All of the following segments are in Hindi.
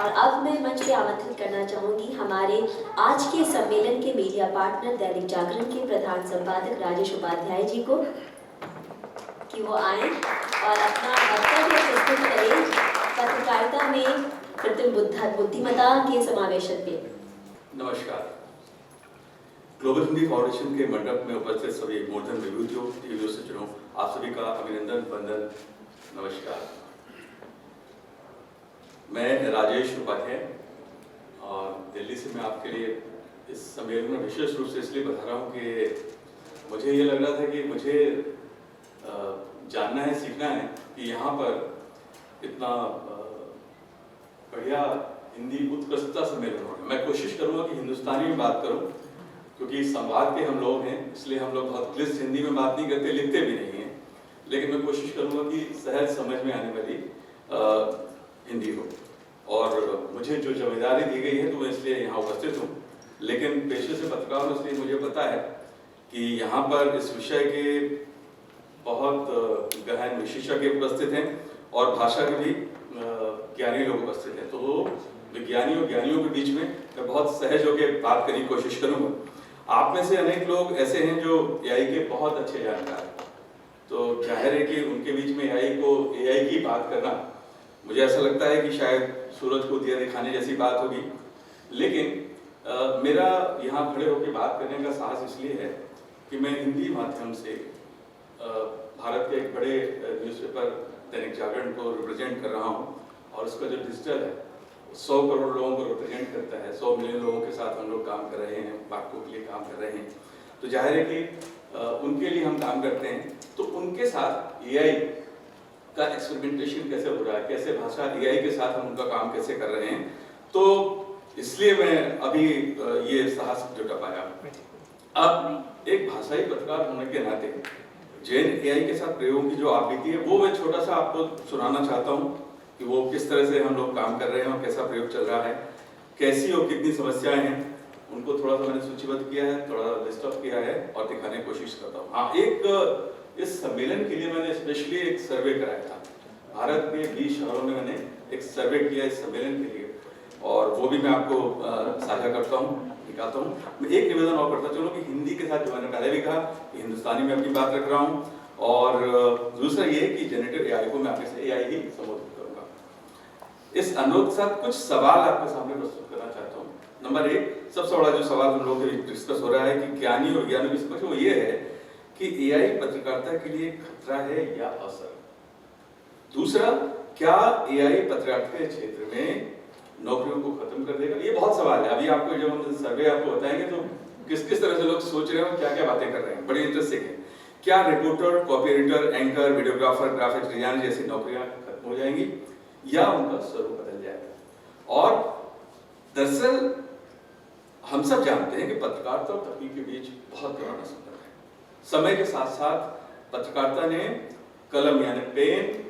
और अब मैं मंच पे आमंत्रित करना चाहूंगी हमारे आज के सम्मेलन के मीडिया पार्टनर दैनिक जागरण के प्रधान संपादक राजेश उपाध्याय जी को कि वो आए और अपना वक्तव्य प्रस्तुत करें पत्रकारिता में कृत्रिम बुद्धिमत्ता के समावेशन पे। नमस्कार। ग्लोबल हिंदी फाउंडेशन के मंडप में उपस्थित सभी मोर्धन विभूतियों टीवी सज्जनों, आप सभी का अभिनंदन वंदन नमस्कार। मैं राजेश उपाध्याय और दिल्ली से मैं आपके लिए इस सम्मेलन में विशेष रूप से इसलिए बता रहा हूँ कि मुझे ये लग रहा था कि मुझे जानना है, सीखना है कि यहाँ पर इतना बढ़िया हिंदी उत्कृष्टता सम्मेलन हो रहा है। मैं कोशिश करूँगा कि हिंदुस्तानी में बात करूँ, क्योंकि संवाद के हम लोग हैं, इसलिए हम लोग बहुत क्लिष्ट हिंदी में बात नहीं करते, लिखते भी नहीं हैं, लेकिन मैं कोशिश करूँगा कि सहज समझ में आने वाली हिंदी हो। और मुझे जो जिम्मेदारी दी गई है तो मैं इसलिए यहाँ उपस्थित हूँ, लेकिन पेशे से पत्रकार हूँ, इसलिए मुझे पता है कि यहाँ पर इस विषय के बहुत गहन विशेषज्ञ उपस्थित हैं और भाषा के भी ज्ञानी लोग उपस्थित हैं। तो विज्ञानी और ज्ञानियों के बीच में मैं बहुत सहज होकर बात करने की कोशिश करूँगा। आप में से अनेक लोग ऐसे हैं जो एआई के बहुत अच्छे जानकार हैं, तो जाहिर है कि उनके बीच में एआई की बात करना, मुझे ऐसा लगता है कि शायद सूरज को दिया दिखाने जैसी बात होगी। लेकिन मेरा यहाँ खड़े होकर बात करने का साहस इसलिए है कि मैं हिंदी माध्यम से भारत के एक बड़े न्यूज़पेपर दैनिक जागरण को रिप्रेजेंट कर रहा हूँ, और उसका जो डिजिटल है 100 करोड़ लोगों को रिप्रेजेंट करता है। 100 मिलियन लोगों के साथ हम लोग काम कर रहे हैं, पाठकों के लिए काम कर रहे हैं, तो जाहिर है कि उनके लिए हम काम करते हैं। तो उनके साथ एआई का एक्सपेरिमेंटेशन कैसे हो रहा है, कैसे भाषा एआई के साथ हम उनका काम कैसे कर रहे हैं, तो इसलिए मैं अभी ये साहस जुटा पाया। अब एक भाषाई पत्रकार होने के नाते जैन एआई के साथ प्रयोग की जो आप बीती है वो मैं छोटा सा आपको सुनाना चाहता हूँ कि वो किस तरह से हम लोग काम कर रहे हैं और कैसा प्रयोग चल रहा है, कैसी और कितनी समस्याएं हैं, उनको थोड़ा सा मैंने सूचीबद्ध किया है, थोड़ा लिस्ट ऑफ किया है और दिखाने की कोशिश करता हूँ। हाँ, एक इस सम्मेलन के लिए मैंने स्पेशली एक सर्वे कराया था। भारत के 20 शहरों में मैंने एक सर्वे किया इस सम्मेलन के लिए, और वो भी मैं आपको साझा करता हूँ, दिखाता हूँ। मैं एक निवेदन और करता चलूँ कि हिंदी के साथ जो मैंने पहले भी कहा कि हिंदुस्तानी में अपनी बात रख रहा हूँ, और दूसरा ये कि जेनरेटिव एआई को मैं आपके से एआई ही संबोधित करूँगा। इस अनुरोध के साथ कुछ सवाल आपके सामने प्रस्तुत करना चाहता हूँ। नंबर 1, सबसे बड़ा जो सवाल हम लोग डिस्कस हो रहा है कि ज्ञानी और ज्ञानी की समझ वो ये है कि एआई पत्रकारिता के लिए खतरा है या अवसर। दूसरा, क्या एआई पत्रकारिता के क्षेत्र में नौकरियों को खत्म कर देगा? ये बहुत सवाल है। अभी आपको जब हम सर्वे आपको बताएंगे तो किस किस तरह से लोग सोच रहे हैं, क्या क्या बातें कर रहे हैं, बड़ी इंटरेस्टिंग है। क्या reporter, copy editor, anchor, videographer, graphics designer जैसी नौकरियां खत्म हो जाएंगी या उनका स्वरूप बदल जाएगा? और दरअसल हम सब जानते हैं कि पत्रकारिता और तकनीक के बीच बहुत पुराना संबंध है। समय के साथ साथ पत्रकारिता ने कलम यानी पेन,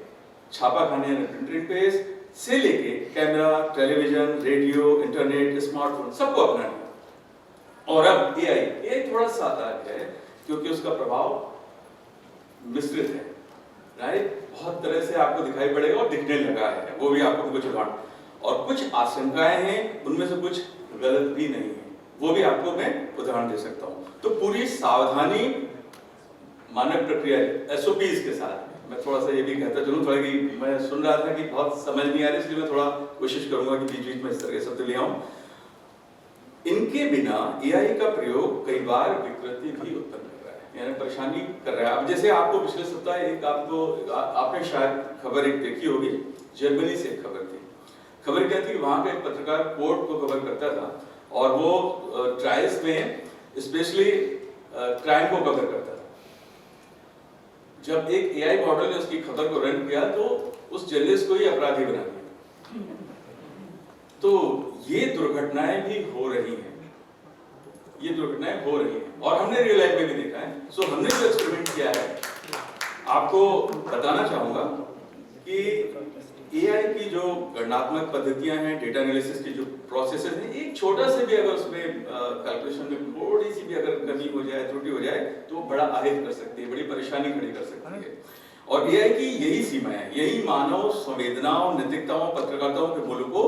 छापाखाने यानी प्रिंटिंग प्रेस से लेके camera, television, radio, internet, smartphone सबको अपना लिया। और अब एआई थोड़ा सा अलग है क्योंकि उसका प्रभाव मिश्रित है, राइट? बहुत तरह से आपको दिखाई पड़ेगा और दिखने लगा है, वो भी आपको कुछ उदाहरण, और कुछ आशंकाएं हैं, उनमें से कुछ गलत भी नहीं है, वो भी आपको मैं उदाहरण दे सकता हूँ। तो पूरी सावधानी मानक प्रक्रिया एसओपीज के साथ मैं थोड़ा सा ये भी कहता चलूँ, थोड़ा कि मैं सुन रहा था कि बहुत समझ नहीं आ रही, इसलिए मैं थोड़ा कोशिश करूंगा कि बीच बीच में इस तरह के शब्द ले आऊं। इनके बिना एआई का प्रयोग कई बार विकृति भी उत्पन्न कर रहा है, यानी परेशानी कर रहा है। अब जैसे आपको पिछले सप्ताह एक आपने शायद खबर एक देखी होगी, जर्मनी से एक खबर थी। खबर क्या थी? वहां का एक पत्रकार कोर्ट को कवर करता था और वो ट्रायल्स में स्पेशली क्राइम को कवर करता था। जब एक एआई मॉडल ने उसकी खबर को रन किया तो उस जर्नलिस्ट को ही अपराधी बना दिया। तो ये दुर्घटनाएं भी हो रही हैं, ये दुर्घटनाएं हो रही हैं और हमने रियल लाइफ में भी देखा है। सो हमने जो एक्सपेरिमेंट किया है आपको बताना चाहूंगा कि एआई की जो गणनात्मक पद्धतियां हैं, डेटा एनालिसिस की जो प्रोसेसेस हैं, एक छोटा से भी अगर उसमें कैलकुलेशन में थोड़ी सी भी अगर कमी हो जाए, त्रुटि हो जाए तो बड़ा आहित कर सकती है, बड़ी परेशानी खड़ी कर सकती है। और एआई की यही सीमा है, यही मानव संवेदनाओं, नैतिकताओं, पत्रकारिताओं के मूल्य को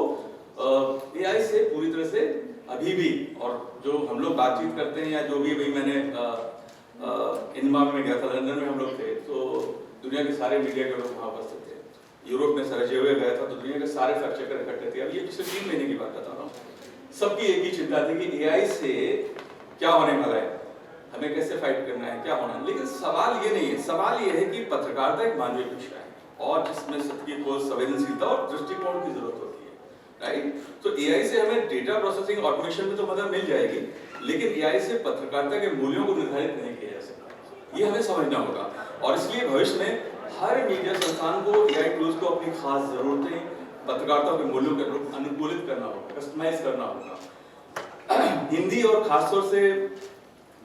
अभी भी, और जो हम लोग बातचीत करते हैं या जो भी, अभी मैंने इनमा में गया था, लंदन में हम लोग थे, तो दुनिया के सारे मीडिया के लोग वहाँ उपस्थित थे। यूरोप में सराजेवो गया था तो दुनिया के सारे फैक्ट चेकर इकट्ठे थे। अब ये पिछले 3 महीने की बात बता रहा हूँ। सबकी एक ही चिंता थी कि एआई से क्या होने वाला है, हमें कैसे फाइट करना है, क्या होना है। लेकिन सवाल ये नहीं है, सवाल ये है कि पत्रकारिता एक मानवीय पेशा है और जिसमें सत्य को संवेदनशीलता और दृष्टिकोण की जरूरत होती है, राइट। तो एआई से हमें डेटा प्रोसेसिंग ऑटोमेशन में तो मदद मिल जाएगी, लेकिन एआई से पत्रकारिता के मूल्यों को निर्धारित नहीं किया जा सकता। ये हमें समझना होगा और इसलिए भविष्य में हर मीडिया संस्थान को एआई टूल्स को अपनी खास जरूरतें, पत्रकारिता के मूल्यों के अनुरूप अनुकूलित करना होगा, कस्टमाइज करना होगा। हिंदी और खासतौर से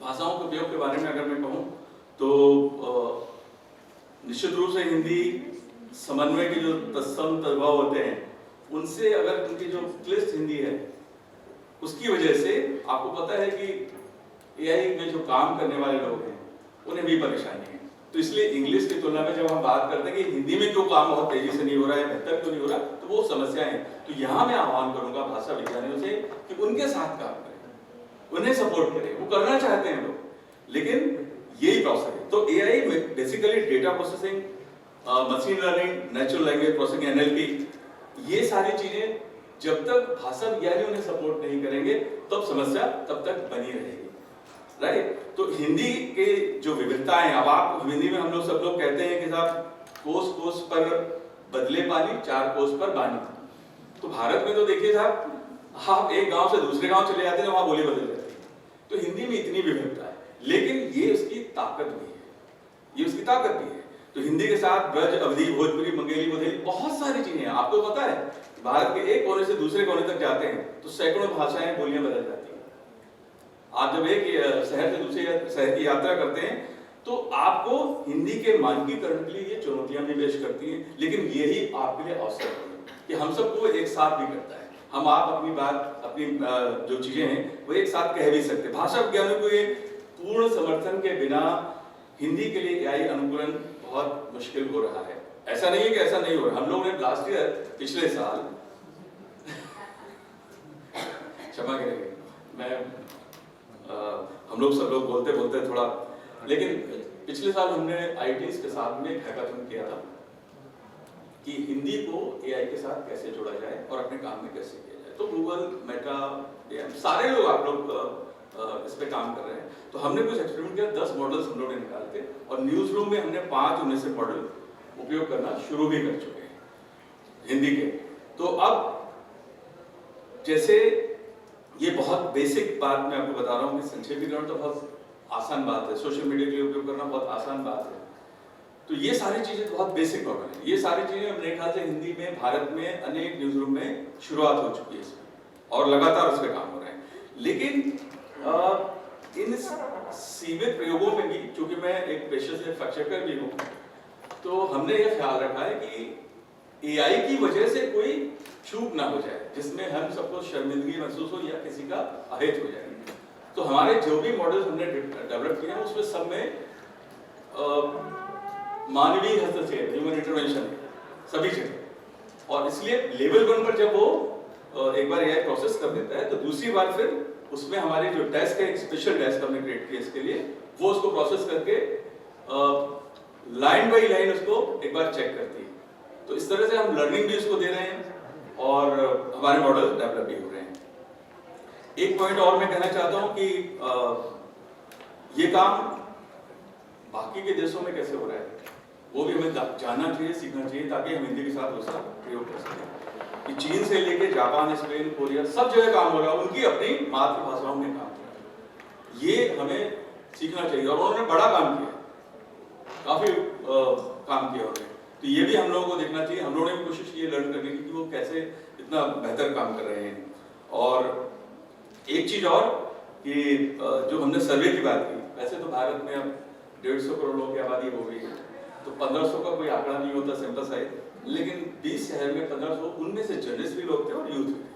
भाषाओं के उपयोग के बारे में अगर मैं कहूँ तो निश्चित रूप से हिंदी समन्वय के जो तत्सम तद्भव होते हैं, उनसे अगर उनकी जो क्लिष्ट हिंदी है उसकी वजह से आपको पता है कि एआई में जो काम करने वाले लोग हैं उन्हें भी परेशानी है। तो इसलिए इंग्लिश की तुलना में जब हम बात करते हैं कि हिंदी में क्यों काम बहुत तेजी से नहीं हो रहा है, बेहतर क्यों नहीं हो रहा, तो वो समस्याएं हैं। तो यहाँ मैं आह्वान करूंगा भाषा विज्ञानियों से कि उनके साथ काम करें, उन्हें सपोर्ट करें। वो करना चाहते हैं लोग, लेकिन यही प्रोसेस है। तो एआई में basically data processing, machine learning, natural language processing, NLP, ये सारी चीजें जब तक भाषा विज्ञानी उन्हें सपोर्ट नहीं करेंगे तब समस्या तब तक बनी रहेगी, राइट। तो हिंदी के जो विविधताएं, अब आप हिंदी में हम लोग सब लोग कहते हैं कि साहब कोस कोस पर बदले पानी, 4 कोस पर बानी। तो भारत में तो देखिए साहब, आप एक गांव से दूसरे गांव चले जाते हैं, वहां बोली बदल जाती है। तो हिंदी में इतनी विविधता है, लेकिन ये उसकी ताकत भी है, ये उसकी ताकत भी है। तो हिंदी के साथ ब्रज, अवधी, भोजपुरी, मंगेली, बुंदेली, बहुत सारी चीजें हैं। आपको पता है भारत के एक कोने से दूसरे कोने तक जाते हैं तो सैकड़ों भाषाएं, बोलियां बदल जाती हैं। आप जब एक शहर से दूसरे शहर की यात्रा करते हैं तो आपको हिंदी के मानकीकरण के लिए ये चुनौतियां भी पेश करती हैं, लेकिन यही आपके लिए अवसर है कि हम सबको एक साथ भी करता है। हम आप अपनी बात, अपनी जो चीजें हैं वो एक साथ कह भी सकते हैं। भाषा विज्ञानियों को ये पूर्ण समर्थन के बिना हिंदी के लिए एआई अनुकूलन बहुत मुश्किल हो रहा है। ऐसा नहीं है कि ऐसा नहीं हो रहा। हम लोगों ने लास्ट ईयर, पिछले साल क्षमा करेंगे, हम लोग सब लोग बोलते बोलते थोड़ा, लेकिन पिछले साल हमने आईटीज के साथ में एक हैकाथन किया था कि हिंदी को एआई के साथ कैसे जोड़ा जाए और अपने काम में कैसे किया जाए। तो गूगल, मेटा, सारे लोग, आप लोग इस पे काम कर रहे हैं। तो हमने कुछ एक्सपेरिमेंट किया, 10 मॉडल्स हम लोग ने निकाले थे और न्यूज रूम में हमने 5 उनमें से मॉडल उपयोग करना शुरू भी कर चुके हैं हिंदी के। तो अब जैसे ये बहुत बेसिक बात मैं आपको बता रहा हूँ कि संक्षेपीकरण तो बहुत आसान बात है, सोशल मीडिया के लिए उपयोग करना बहुत आसान बात है। तो ये सारी चीजें बहुत बेसिक मॉडल है। ये सारी चीजें मेरे ख्याल से हिंदी में, भारत में अनेक न्यूज रूम में शुरुआत हो चुकी है इसमें और लगातार उस पर काम हो रहे हैं। लेकिन इन सीमित प्रयोगों में भी, चूंकि मैं एक पेशे से फैक्ट चेकर भी हूँ, तो हमने ये ख्याल रखा है कि एआई की वजह से कोई चूक ना हो जाए जिसमें हम सबको शर्मिंदगी महसूस हो या किसी का अहित हो जाए। तो हमारे जो भी मॉडल्स हमने डेवलप किए हैं उसमें सब में मानवीय हस्तक्षेप, ह्यूमन इंटरवेंशन सभी जगह। और इसलिए लेवल 1 पर जब वो एक बार एआई प्रोसेस कर देता है तो दूसरी बार फिर उसमें हमारे जो डेस्क है, एक स्पेशल डेस्क हमने क्रिएट किया इसके लिए, वो उसको प्रोसेस करके लाइन बाई लाइन उसको एक बार चेक करती है। तो इस तरह से हम लर्निंग भी उसको दे रहे हैं और हमारे मॉडल डेवलप भी हो रहे हैं। एक पॉइंट और मैं कहना चाहता हूं कि ये काम बाकी के देशों में कैसे हो रहा है वो भी हमें जानना चाहिए, सीखना चाहिए, ताकि हम हिंदी के साथ उसका प्रयोग कर सकें। कि चीन से लेके जापान, स्पेन, कोरिया, सब जगह काम हो रहा है, उनकी अपनी मातृभाषाओं में काम हो रहा है। ये हमें सीखना चाहिए और उन्होंने बड़ा काम किया, काफी काम किया उन्होंने। तो ये भी हम लोगों को देखना चाहिए। हम लोगों ने भी कोशिश की है लर्न करने की कि वो कैसे इतना बेहतर काम कर रहे हैं। और एक चीज और कि जो हमने सर्वे की बात की, वैसे तो भारत में अब 150 करोड़ लोगों की आबादी हो गई है, तो 1500 का कोई आंकड़ा नहीं होता सैंपल साइज, लेकिन 20 शहर में 1500, उनमें से जर्नलिस्ट भी लोग थे और यूथ भी थे।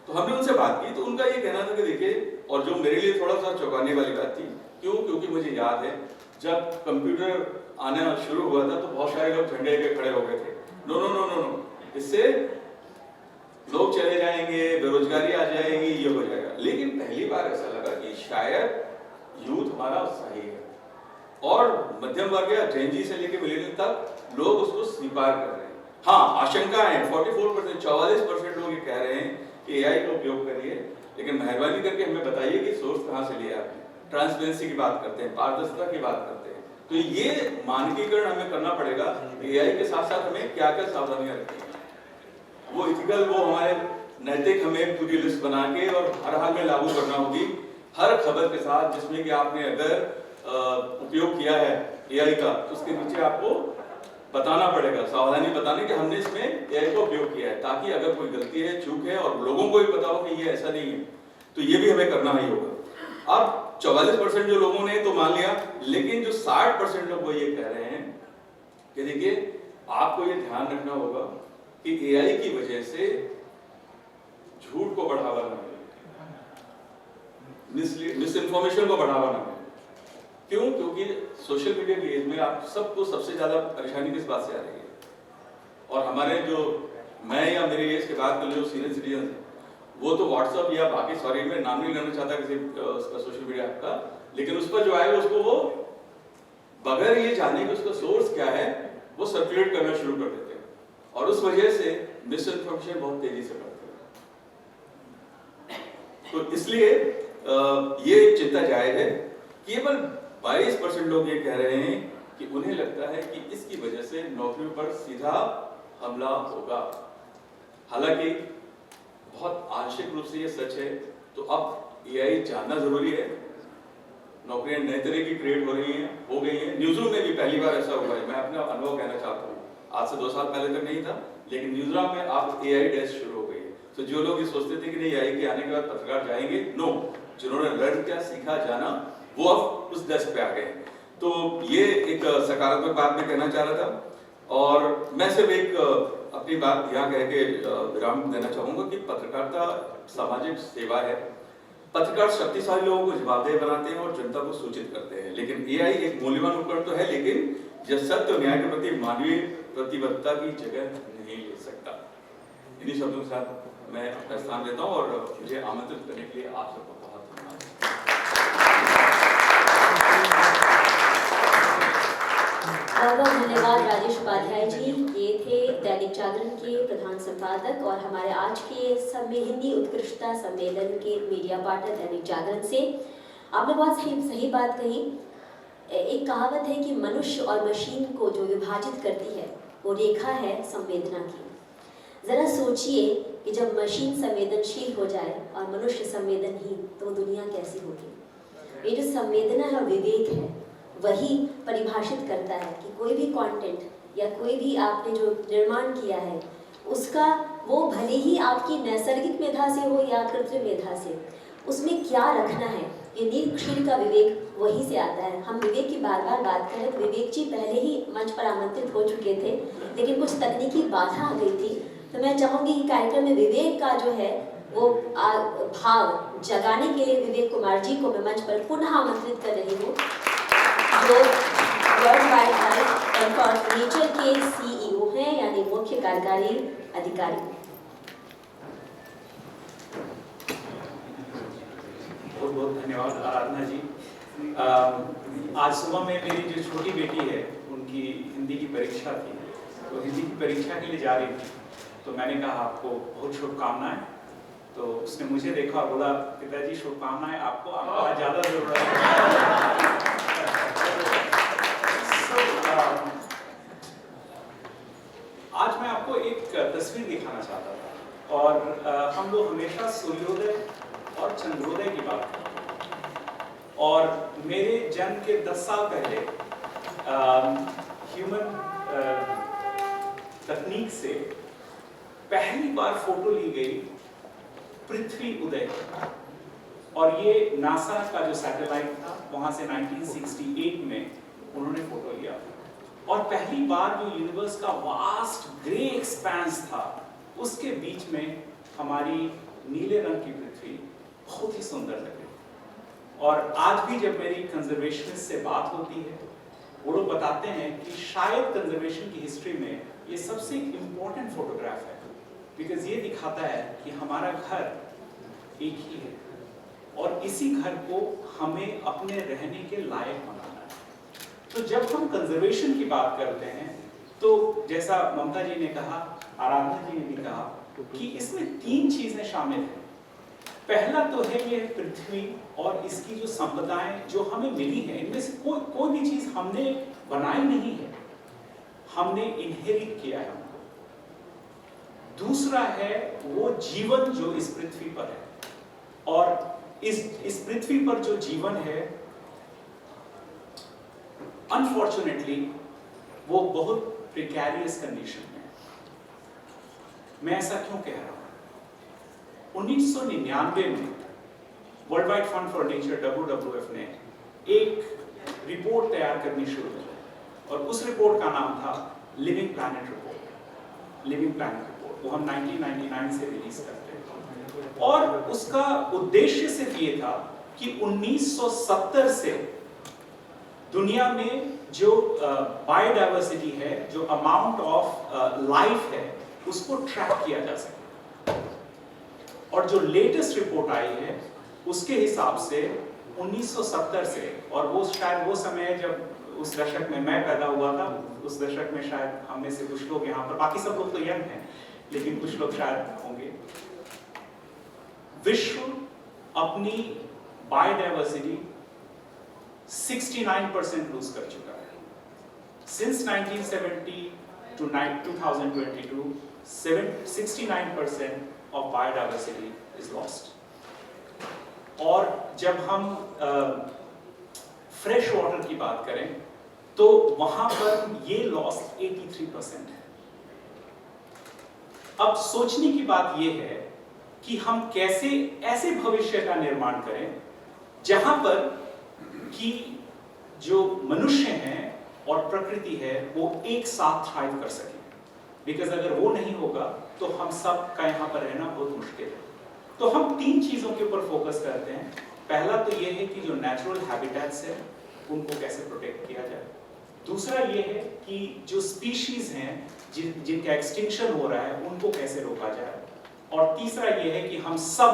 तो हमने उनसे बात की तो उनका ये कहना था कि देखिए, और जो मेरे लिए थोड़ा सा चौंकाने वाली बात थी, क्योंकि मुझे याद है जब कंप्यूटर आना शुरू हुआ था तो बहुत सारे लोग झंडे लेके खड़े हो गए थे, no no no no no, इससे लोग चले जाएंगे, बेरोजगारी आ जाएगी, ये हो जाएगा। लेकिन बार ऐसा लगा कि शायद यूथ हमारा उत्साही है और मध्यम वर्ग या जेनजी से लेकर मिलेनियल तक लोग उसको स्वीकार कर रहे हैं। हाँ, आशंकाएं 44%, 44% लोग ये कह रहे हैं कि एआई का उपयोग करिए, लेकिन मेहरबानी करके हमें बताइए कि सोर्स कहाँ से लिया आपने। ट्रांसपेरेंसी की बात करते हैं, पारदर्शिता की बात करते हैं, तो ये मानकीकरण हमें करना पड़ेगा। एआई के साथ साथ हमें क्या क्या सावधानियां रखनी है, वो इथिकल, वो हमारे नैतिक, हमें पूरी लिस्ट बना के और हर हाल में लागू करना होगी हर खबर के साथ, जिसमें कि आपने अगर उपयोग किया है एआई का तो उसके नीचे आपको बताना पड़ेगा, सावधानी बताने कि हमने इसमें एआई का उपयोग किया है, ताकि अगर कोई गलती है, चूक है और लोगों को भी पता हो कि ये ऐसा नहीं है, तो ये भी हमें करना ही होगा। अब 44% जो लोगों ने तो मान लिया, लेकिन जो 60% लोग वो ये कह रहे हैं कि देखिए आपको ये ध्यान रखना होगा कि एआई की वजह से झूठ को बढ़ावा ना मिले, मिस इन्फॉर्मेशन को बढ़ावा ना मिले। क्यों? क्योंकि सोशल मीडिया के एज में आप सबको सबसे ज्यादा परेशानी किस बात से आ रही है, और हमारे जो मैं या मेरे एज के बाद के जो सीनियर सिटीजन हैं वो तो व्हाट्सएप या बाकी, सॉरी मैं नाम नहीं लेना चाहता किसी उसका सोशल मीडिया ऐप का, लेकिन उस पर जो आएगा उसको वो बगैर ये जाने कि उसका सोर्स क्या है वो सर्कुलेट करना शुरू कर देते हैं, और उस वजह से मिस इन्फॉर्मेशन बहुत तेजी से बढ़ती है। तो इसलिए ये चिंता जायज है। केवल 22% लोग ये कह रहे हैं कि उन्हें लगता है कि इसकी वजह से नौकरियों पर सीधा हमला होगा। हालांकि बहुत आंशिक रूप से ये सच है। तो अब एआई जानना जरूरी है। नौकरियां नए तरह की क्रिएट हो रही हैं, हो गई हैं। न्यूज़रूम में भी पहली बार ऐसा हुआ है। मैं अपना अनुभव कहना चाहता हूँ, आज से 2 साल पहले तक नहीं था, लेकिन न्यूज़रूम में आप एआई डेस्क शुरू हो गई है। तो जो लोग ये सोचते थे कि नहीं एआई के आने के बाद पत्रकार जाएंगे, नो, जिन्होंने लर्न किया, सीखा, जाना, वो अब उस डेस्क पे आ गए। तो ये एक सकारात्मक बात मैं कहना चाह रहा था। और मैं सिर्फ एक अपनी बात यहाँ कह के विराम देना चाहूंगा कि पत्रकारिता सामाजिक सेवा है। पत्रकार शक्तिशाली लोगों को जवाबदेह बनाते हैं और जनता को सूचित करते हैं, लेकिन एआई एक मूल्यवान उपकरण तो है, लेकिन यह सत्य और न्याय के प्रति मानवीय प्रतिबद्धता की जगह नहीं ले सकता। इन्हीं शब्दों के साथ मैं अपना स्थान लेता हूँ और मुझे आमंत्रित करने के लिए आप सबको बहुत धन्यवाद। बहुत धन्यवाद राजेश उपाध्याय जी। ये थे दैनिक जागरण के प्रधान संपादक और हमारे आज के हिंदी उत्कृष्टता सम्मेलन के मीडिया पार्टनर दैनिक जागरण से। आपने बहुत सही बात कही। एक कहावत है कि मनुष्य और मशीन को जो विभाजित करती है वो रेखा है संवेदना की। जरा सोचिए कि जब मशीन संवेदनशील हो जाए और मनुष्य संवेदनहीन, तो दुनिया कैसी होगी। ये जो संवेदना है और विवेक है, वही परिभाषित करता है कि कोई भी कंटेंट या कोई भी आपने जो निर्माण किया है उसका, वो भले ही आपकी नैसर्गिक मेधा से हो या कृत्रिम मेधा से, उसमें क्या रखना है, ये नीलक्षीर का विवेक वहीं से आता है। हम विवेक की बार बार बात करें तो विवेक जी पहले ही मंच पर आमंत्रित हो चुके थे, लेकिन कुछ तकनीकी बाधा आ गई थी। तो मैं चाहूँगी कि कार्यक्रम में विवेक का जो है वो भाव जगाने के लिए विवेक कुमार जी को मैं मंच पर पुनः आमंत्रित कर रही हूँ, जो वर्ल्ड वाइड हेल्थ एंड फॉर्नेचर के सीईओ हैं, यानी मुख्य कार्यकारी अधिकारी। बहुत बहुत धन्यवाद आराधना जी। आज सुबह में मेरी जो छोटी बेटी है उनकी हिंदी की परीक्षा थी, तो हिंदी की परीक्षा के लिए जा रही थी, तो मैंने कहा आपको बहुत शुभकामनाएं। तो उसने मुझे देखा और बोला, पिताजी शुभकामनाएं आपको, आपको ज़्यादा जरूरत है। आज मैं आपको एक तस्वीर दिखाना चाहता था, और हम लोग हमेशा सूर्योदय और चंद्रोदय की बात करते हैं, और मेरे जन्म के 10 साल पहले ह्यूमन तकनीक से पहली बार फोटो ली गई पृथ्वी उदय, और ये नासा का जो सैटेलाइट था वहां से 1968 में उन्होंने फोटो लिया, और पहली बार जो यूनिवर्स का वास्ट ग्रे एक्सपेंस था उसके बीच में हमारी नीले रंग की पृथ्वी बहुत ही सुंदर लग रही। और आज भी जब मेरी कंजर्वेशनिस्ट से बात होती है, वो लोग बताते हैं कि शायद कंजर्वेशन की हिस्ट्री में ये सबसे इम्पोर्टेंट फोटोग्राफ है, बिकॉज ये दिखाता है कि हमारा घर एक ही है, और इसी घर को हमें अपने रहने के लायक बनाना है। तो जब हम कंजर्वेशन की बात करते हैं तो जैसा ममता जी ने कहा, आराधना जी ने भी कहा कि इसमें 3 चीजें शामिल हैं। पहला तो है ये पृथ्वी और इसकी जो संपदाएं जो हमें मिली हैं, इनमें से कोई भी चीज हमने बनाई नहीं है, हमने इनहेरिट किया है हमको। दूसरा है वो जीवन जो इस पृथ्वी पर है, और इस पृथ्वी पर जो जीवन है अनफॉर्चुनेटली वो बहुत प्रिकैरियस कंडीशन में है। मैं ऐसा क्यों कह रहा हूं? 1999 में world wide fund for nature WWF ने एक रिपोर्ट तैयार करनी शुरू की और उस रिपोर्ट का नाम था living planet report. Living planet report वो हम 1999 से रिलीज करते हैं और उसका उद्देश्य सिर्फ ये था कि 1970 से दुनिया में जो बायोडाइवर्सिटी है, जो अमाउंट ऑफ लाइफ है, उसको ट्रैक किया जा सके। और जो लेटेस्ट रिपोर्ट आई है उसके हिसाब से 1970 से, और वो शायद वो समय जब उस दशक में मैं पैदा हुआ था, उस दशक में शायद हम में से कुछ लोग यहाँ पर, बाकी सब लोग तो यंग हैं लेकिन कुछ लोग शायद होंगे, विश्व अपनी बायोडाइवर्सिटी 69% लूज कर चुका है। Since 1970 to 2022, 69% of biodiversity is lost. और जब हम फ्रेश वाटर की बात करें तो वहां पर ये लॉस 83% है। अब सोचने की बात यह है कि हम कैसे ऐसे भविष्य का निर्माण करें जहां पर कि जो मनुष्य हैं और प्रकृति है वो एक साथ थ्राइव कर सके। बिकॉज अगर वो नहीं होगा तो हम सब का यहाँ पर रहना बहुत मुश्किल है। तो हम 3 चीजों के ऊपर फोकस करते हैं। पहला तो ये है कि जो नेचुरल हैबिटेट्स है उनको कैसे प्रोटेक्ट किया जाए। दूसरा ये है कि जो स्पीशीज हैं जिनका एक्सटिंक्शन हो रहा है उनको कैसे रोका जाए। और तीसरा ये है कि हम सब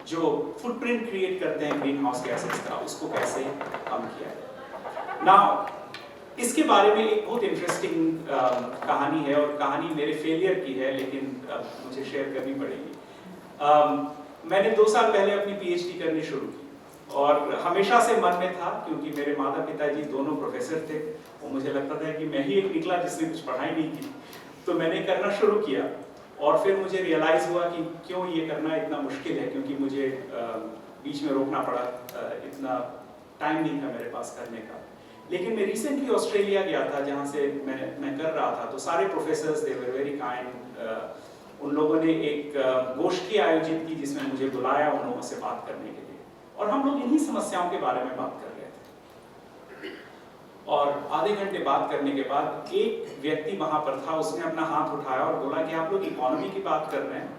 जो फुटप्रिंट क्रिएट करते हैं ग्रीन हाउस गैसेस का, उसको कैसे कम किया जाए। नाउ इसके बारे में एक बहुत इंटरेस्टिंग कहानी है, और कहानी मेरे फेलियर की है लेकिन मुझे शेयर करनी पड़ेगी। मैंने 2 साल पहले अपनी PhD करनी शुरू की और हमेशा से मन में था, क्योंकि मेरे माता पिताजी दोनों प्रोफेसर थे और मुझे लगता था कि मैं ही एक निकला जिसने कुछ पढ़ाई नहीं की। तो मैंने करना शुरू किया और फिर मुझे रियलाइज हुआ कि क्यों ये करना इतना मुश्किल है, क्योंकि मुझे बीच में रोकना पड़ा, इतना टाइम नहीं था मेरे पास करने का। लेकिन मैं रिसेंटली ऑस्ट्रेलिया गया था जहाँ से मैं कर रहा था, तो सारे professors they were very kind. उन लोगों ने एक गोष्ठी आयोजित की जिसमें मुझे बुलाया उन लोगों से बात करने के लिए, और हम लोग इन्हीं समस्याओं के बारे में बात कर रहे थे। और आधे घंटे बात करने के बाद एक व्यक्ति वहां पर था, उसने अपना हाथ उठाया और बोला कि आप लोग इकोनॉमी की बात कर रहे हैं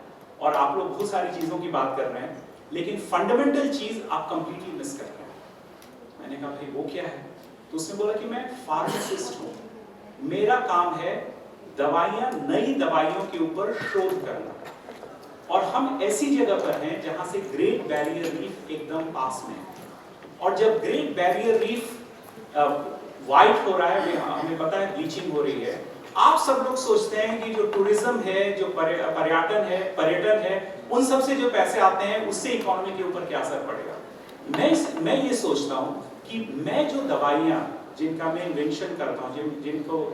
और आप लोग बहुत सारी चीजों की बात कर रहे हैं, लेकिन फंडामेंटल चीज आप कंप्लीटली मिस कर रहे हैं। मैंने कहा भाई वो क्या है? तो उसने बोला कि मैं फार्मासिस्ट हूँ, मेरा काम है दवाइयाँ, नई दवाइयों के ऊपर शोध करना, और हम ऐसी जगह पर हैं जहां से ग्रेट बैरियर रीफ एकदम पास में है। और जब ग्रेट बैरियर रीफ वाइट हो रहा है, हमें पता है ब्लीचिंग हो रही है, आप सब लोग सोचते हैं कि जो टूरिज्म है, जो पर्यटन है, उन सब से जो पैसे आते हैं उससे इकोनॉमी के ऊपर क्या असर पड़ेगा। मैं ये सोचता हूँ कि मैं जो दवाइयाँ जिनका मैं इन्वेंशन करता हूँ,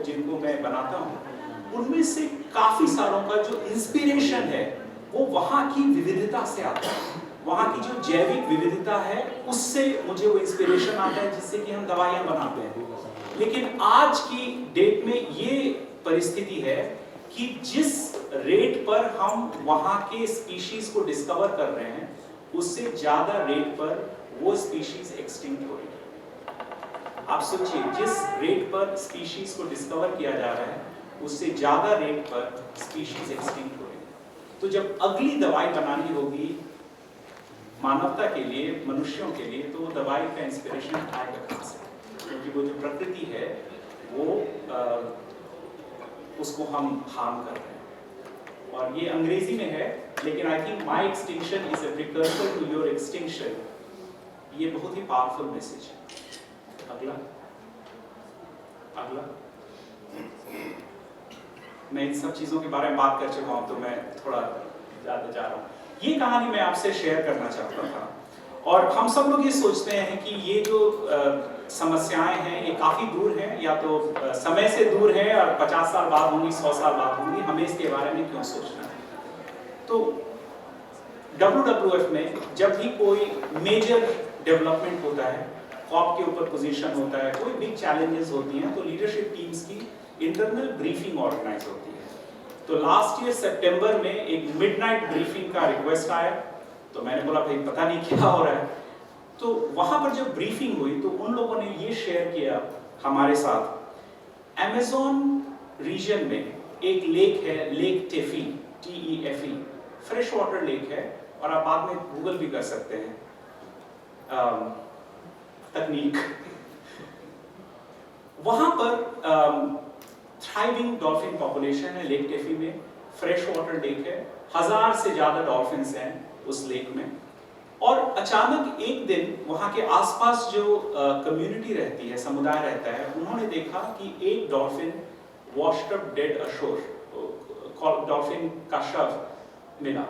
जिनको मैं बनाता हूँ, उनमें से काफी सारों का जो इंस्पिरेशन है वो वहाँ की विविधता से आता है, वहाँ की जो जैविक विविधता है उससे मुझे वो इंस्पिरेशन आता है जिससे कि हम दवाइयाँ बनाते हैं। लेकिन आज की डेट में ये परिस्थिति है कि जिस रेट पर हम वहाँ के स्पीशीज को डिस्कवर कर रहे हैं उससे ज्यादा रेट पर वो स्पीशीज एक्सटिंक्ट हो रही है। आप सोचिए, जिस रेट पर स्पीशीज को डिस्कवर किया जा रहा है उससे ज्यादा रेट पर स्पीशीज एक्सटिंक्ट हो रही है। तो जब अगली दवाई बनानी होगी मानवता के लिए, मनुष्यों के लिए, तो वो दवाई का इंस्पिरेशन आएगा कहाँ से? क्योंकि वो जो प्रकृति है वो उसको हम हार्म कर रहे हैं। और ये अंग्रेजी में है, लेकिन I think my extinction is a precursor to your extinction. ये बहुत ही पावरफुल मैसेज है। अगला मैं इन सब चीजों के बारे में बात कर चुका हूं, तो मैं थोड़ा ज्यादा जा रहा हूं। ये कहानी मैं आपसे शेयर करना चाहता था। और हम सब लोग ये सोचते हैं कि ये जो समस्याएं हैं ये काफी दूर हैं, या तो समय से दूर है और 50 साल बाद होंगी, 100 साल बाद होंगी, हमें इसके बारे में क्यों सोचना है। तो WWF में जब भी कोई मेजर डेवलपमेंट होता है, कॉप के ऊपर पोजीशन होता है, कोई बिग चैलेंजेस होती हैं, तो लीडरशिप टीम्स की इंटरनल ब्रीफिंग ऑर्गेनाइज होती है। तो लास्ट ईयर सितंबर में एक मिडनाइट ब्रीफिंग का रिक्वेस्ट आया, तो मैंने बोला भाई पता नहीं क्या हो रहा है। तो वहां पर जब ब्रीफिंग हुई तो उन लोगों ने ये शेयर किया हमारे साथ, अमेज़न रीजन में एक लेक है, lake टेफी, TEFE, fresh water lake है, और आप बाद में गूगल भी कर सकते हैं तकनीक। वहां पर थ्राइविंग डॉल्फिन पॉपुलेशन है लेक टेफी में, फ्रेश वाटर लेक है, 1000 से ज्यादा डॉल्फिन्स हैं उस लेक में। और अचानक एक दिन वहां के आसपास जो कम्युनिटी रहती है, समुदाय रहता है, उन्होंने देखा कि एक dolphin washed up dead assure, dolphin का शव मिला।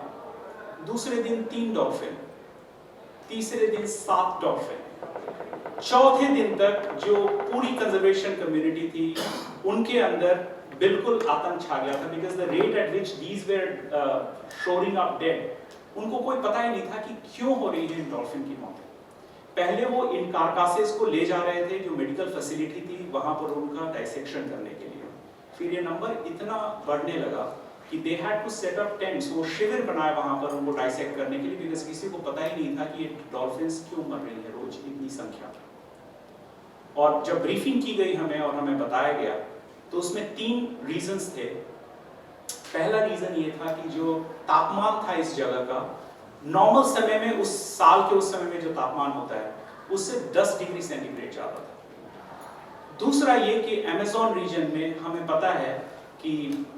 दूसरे दिन 3 डॉल्फिन, तीसरे दिन 7 डॉल्फिन, चौथे दिन तक जो पूरी कंजर्वेशन कम्युनिटी थी उनके अंदर बिल्कुल आतंक छा गया था, because the rate at which these were shoring up dead, उनको कोई पता ही नहीं था कि क्यों हो रही है इन डॉल्फिन की मौत। पहले वो इन कार्कासेस को ले जा रहे थे जो मेडिकल फैसिलिटी थी वहां पर उनका डाइसेक्शन करने के लिए। फिर ये नंबर इतना बढ़ने लगा कि they had to set up tents, वो शिविर बनाए वहां पर उनको डाइसेक्ट करने के लिए, बिकॉज किसी को पता ही नहीं था कि ये डॉल्फिन्स क्यों मर रही है रोज इतनी संख्या। और जब ब्रीफिंग की गई हमें और हमें बताया गया तो उसमें 3 रीजंस थे। पहला रीजन ये था कि जो तापमान था इस जगह का, नॉर्मल समय में, उस साल के उस समय में जो तापमान होता है उससे 10 डिग्री सेंटीग्रेड ज्यादा था। दूसरा ये कि अमेज़न रीजन में हमें पता है कि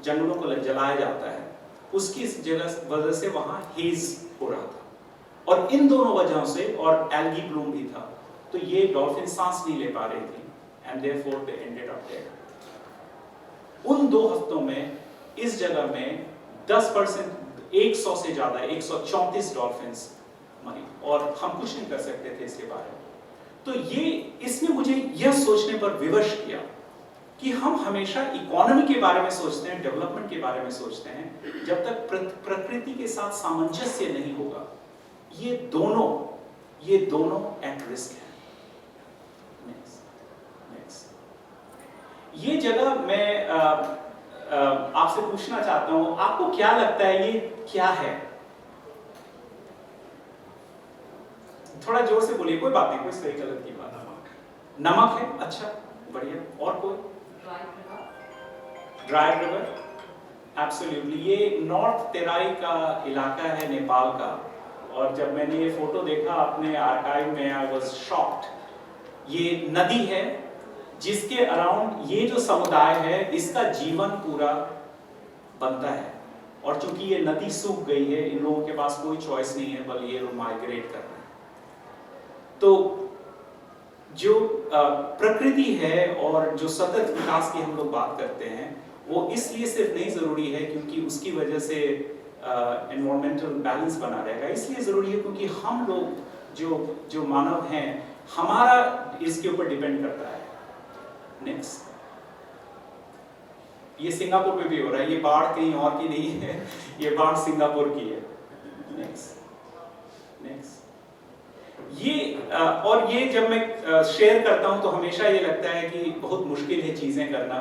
जंगलों को जलाया जाता है, उसकी वजह से वहां हेज हो रहा था। और इन दोनों वजहों से, और एल्गी ब्लूम भी था, तो ये डॉल्फिन सांस नहीं ले पा रही थी, and therefore they ended up dead. उन 2 हफ्तों में इस जगह में 10%, 100 से ज्यादा, 134 डॉल्फिन्स मरी, और हम कुछ नहीं कर सकते थे इसके बारे में। तो इसने मुझे यह सोचने पर विवश किया कि हम हमेशा इकोनॉमी के बारे में सोचते हैं, डेवलपमेंट के बारे में सोचते हैं, जब तक प्रकृति के साथ सामंजस्य नहीं होगा, ये दोनों एट रिस्क है। ये जगह मैं आपसे पूछना चाहता हूं, आपको क्या लगता है ये क्या है? थोड़ा जोर से बोलिए, कोई बात नहीं, कोई सही गलत की बात। नमक है, अच्छा बढ़िया। और कोई? Dry river, absolutely. ये नॉर्थ तेराई का इलाका है नेपाल का, और जब मैंने ये फोटो देखा अपने आर्काइव में, आई वाज शॉक्ड। ये नदी है जिसके अराउंड ये जो समुदाय है इसका जीवन पूरा बनता है, और चूंकि ये नदी सूख गई है, इन लोगों के पास कोई चॉइस नहीं है, बल्कि ये लोग माइग्रेट कर रहे हैं। तो जो प्रकृति है और जो सतत विकास की हम लोग बात करते हैं, वो इसलिए सिर्फ नहीं जरूरी है क्योंकि उसकी वजह से एनवायरमेंटल बैलेंस बना रहेगा, इसलिए जरूरी है क्योंकि हम लोग जो मानव हैं, हमारा इसके ऊपर डिपेंड करता है। नेक्स्ट, ये सिंगापुर में भी हो रहा है, ये बाढ़ कहीं और की नहीं है, ये बाढ़ सिंगापुर की है। नेक्स्ट, ये जब मैं शेयर करता हूं तो हमेशा ये लगता है कि बहुत मुश्किल है चीजें करना,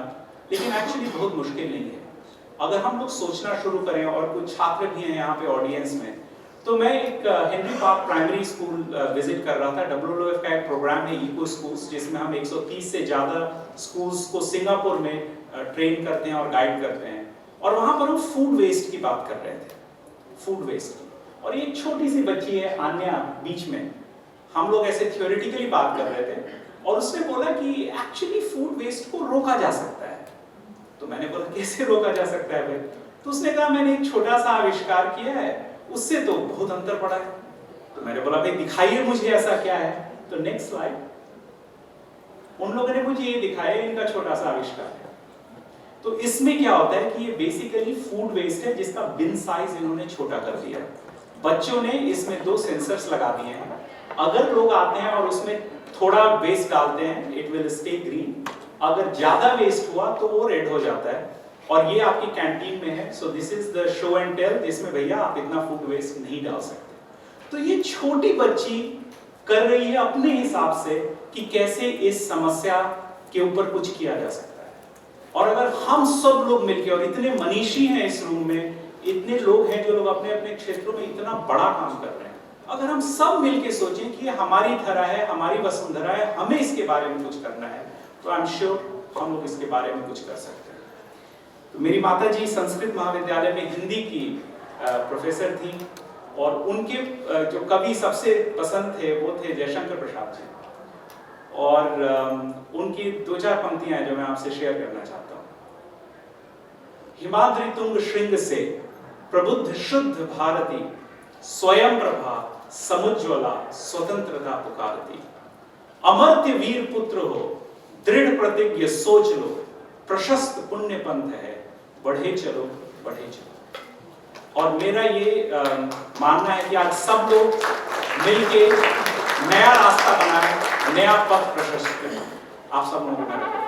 लेकिन एक्चुअली बहुत मुश्किल नहीं है अगर हम लोग सोचना शुरू करें। और कुछ छात्र भी हैं यहाँ पे ऑडियंस में, तो मैं एक Henry park primary school visit कर रहा था। WWF का एक प्रोग्राम है इको स्कूल्स, जिसमें हम 130 से ज्यादा स्कूल्स को सिंगापुर में ट्रेन करते हैं और गाइड करते हैं। और वहां पर हम फूड वेस्ट की बात कर रहे थे, फूड वेस्ट की। और एक छोटी सी बच्ची है आन्या, बीच में हम लोग ऐसे थियोरेटिकली बात कर रहे थे, और उसने बोला कि एक्चुअली फूड वेस्ट को रोका जा सकता है। तो मैंने बोला कैसे रोका जा सकता है भाई? तो उसने कहा मैंने एक छोटा सा आविष्कार किया है, उससे तो बहुत अंतर पड़ा है। तो मैंने बोला भाई दिखाइए मुझे ऐसा क्या है। तो नेक्स्ट स्लाइड, उन लोगों ने मुझे ये दिखाया, इनका छोटा सा आविष्कार है। तो इसमें क्या होता है कि ये बेसिकली फूड वेस्ट है जिसका बिन साइज इन्होंने छोटा कर दिया है। बच्चों ने इसमें 2 सेंसर्स लगा दिए हैं। अगर लोग आते हैं और उसमें थोड़ा वेस्ट डालते हैं, इट विल स्टे ग्रीन। अगर ज्यादा वेस्ट हुआ तो वो रेड हो जाता है। और ये आपकी कैंटीन में है। So this is the show and tell, जिसमें भैया आप इतना फूड वेस्ट नहीं डाल सकते। तो ये छोटी बच्ची कर रही है अपने हिसाब से कि कैसे इस समस्या के ऊपर कुछ किया जा सकता है। और अगर हम सब लोग मिलकर, और इतने मनीषी हैं इस रूम में, इतने लोग हैं जो लोग अपने अपने क्षेत्रों में इतना बड़ा काम कर रहे हैं, अगर हम सब मिलके सोचें कि ये हमारी धरा है, हमारी वसुंधरा है, हमें इसके बारे में कुछ करना है, तो आई एम श्योर हम लोग इसके बारे में कुछ कर सकते हैं। तो मेरी माता जी संस्कृत महाविद्यालय में हिंदी की प्रोफेसर थी, और उनके जो कवि सबसे पसंद थे वो थे जयशंकर प्रसाद जी। और उनकी 2-4 पंक्तियां हैं जो मैं आपसे शेयर करना चाहता हूँ। हिमाद्रि तुंग श्रृंग से प्रबुद्ध शुद्ध भारती, स्वयं प्रभा समुज्ज्वला स्वतंत्रता पुकारती। अमर्त्य वीर पुत्र हो, दृढ़ प्रतिज्ञ सोच लो, प्रशस्त पुण्य पंथ है, बढ़े चलो बढ़े चलो। और मेरा ये मानना है कि आज सब लोग मिलके नया रास्ता बनाएं, नया पथ प्रशस्त करें। आप सब लोगों को